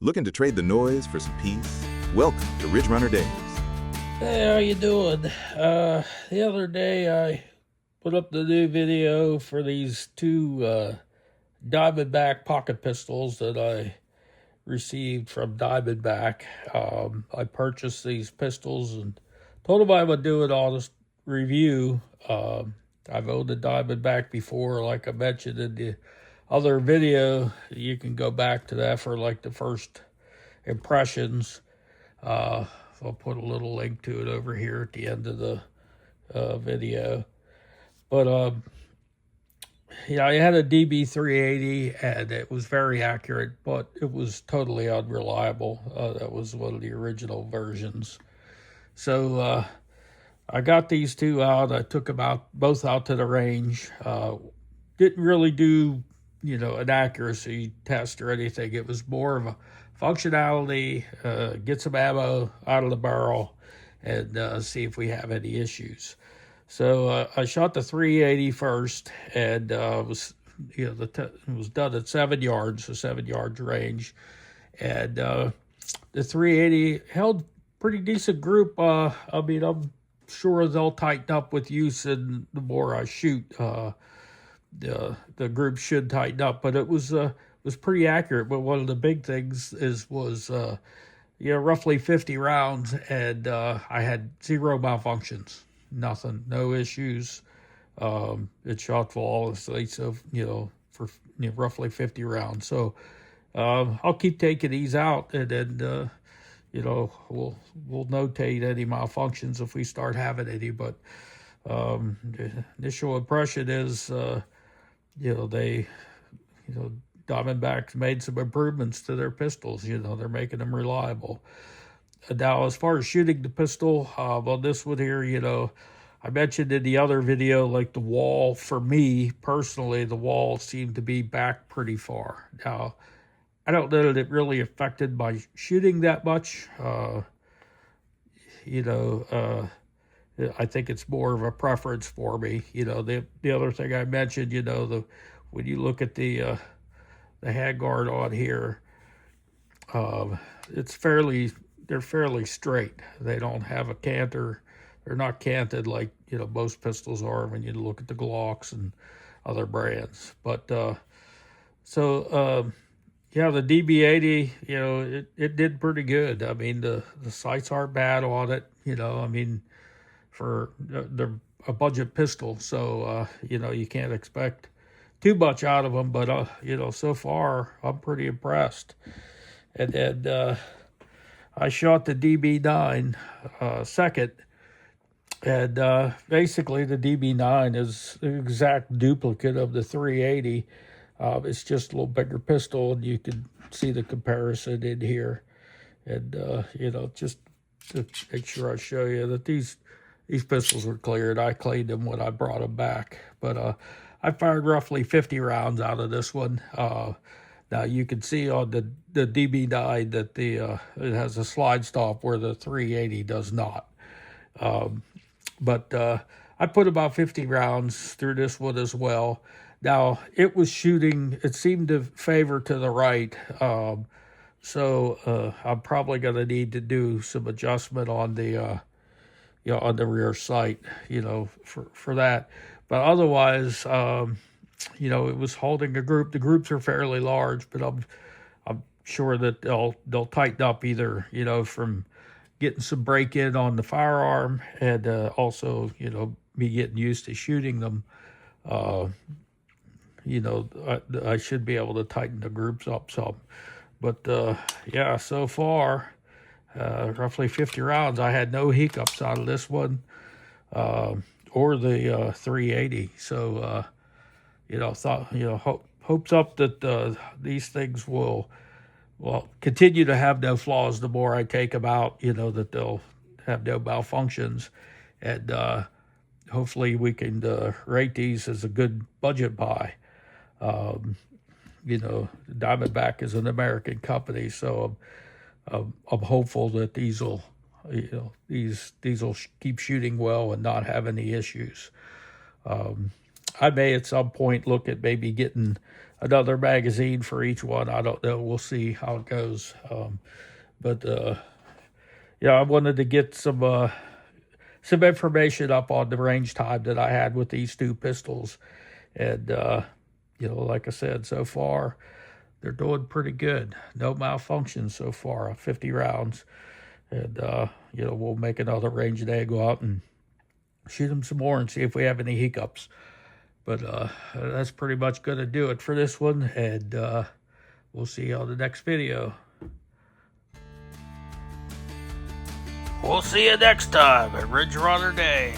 Looking to trade the noise for some peace? Welcome to Ridge Runner Days. Hey, how you doing? The other day I put up the new video for these two Diamondback pocket pistols that I received from Diamondback. I purchased these pistols and told them I would do an honest review. I've owned a Diamondback before, like I mentioned in the other video. You can go back to that for like the first impressions. I'll put a little link to it over here at the end of the video. But I had a DB380 and it was very accurate, but it was totally unreliable. That was one of the original versions. So I got these two out. I took them out, both out to the range. Didn't really do, an accuracy test or anything. It was more of a functionality, get some ammo out of the barrel, and see if we have any issues. So I shot the 380 first, and was it was done at 7 yards, so 7 yards range, and the 380 held pretty decent group. I'm sure they'll tighten up with use, and the more I shoot, the group should tighten up. But it was pretty accurate. But one of the big things was roughly 50 rounds, and I had zero malfunctions, nothing, no issues. It shot flawlessly, so for roughly 50 rounds. So I'll keep taking these out, and then we'll notate any malfunctions if we start having any. But the initial impression is Diamondback's made some improvements to their pistols. They're making them reliable. Now, as far as shooting the pistol, on this one here, I mentioned in the other video, like the wall, for me personally, the wall seemed to be back pretty far. Now, I don't know that it really affected my shooting that much. I think it's more of a preference for me. The other thing I mentioned, when you look at the handguard on here, they're fairly straight. They don't have a canter. They're not canted like most pistols are when you look at the Glocks and other brands. But the DB80, it did pretty good. I mean, the sights aren't bad on it. For they're a budget pistol, so you can't expect too much out of them. But so far I'm pretty impressed. And then I shot the DB9 second, and basically the DB9 is the exact duplicate of the 380. It's just a little bigger pistol, and you can see the comparison in here. And just to make sure I show you that these pistols were cleared. I cleaned them when I brought them back. But I fired roughly 50 rounds out of this one. Now you can see on the DB9 that it has a slide stop where the 380 does not. But I put about 50 rounds through this one as well. Now it seemed to favor to the right. So I'm probably going to need to do some adjustment on the on the rear sight, for that. But otherwise, it was holding a group. The groups are fairly large, but I'm sure that they'll tighten up either, from getting some break in on the firearm, and also, me getting used to shooting them. I should be able to tighten the groups up some. But so far, roughly 50 rounds, I had no hiccups out of this one or the 380. So hopes up that these things will continue to have no flaws. The more I take them out, that they'll have no malfunctions, and hopefully we can rate these as a good budget buy. Diamondback is an American company, so I'm hopeful that these will keep shooting well and not have any issues. I may at some point look at maybe getting another magazine for each one. I don't know. We'll see how it goes. But yeah, I wanted to get some information up on the range time that I had with these two pistols. And, like I said, so far, they're doing pretty good. No malfunctions so far, 50 rounds. And, we'll make another range day, go out and shoot them some more and see if we have any hiccups. But that's pretty much going to do it for this one. And we'll see you on the next video. We'll see you next time at Ridge Runner Day.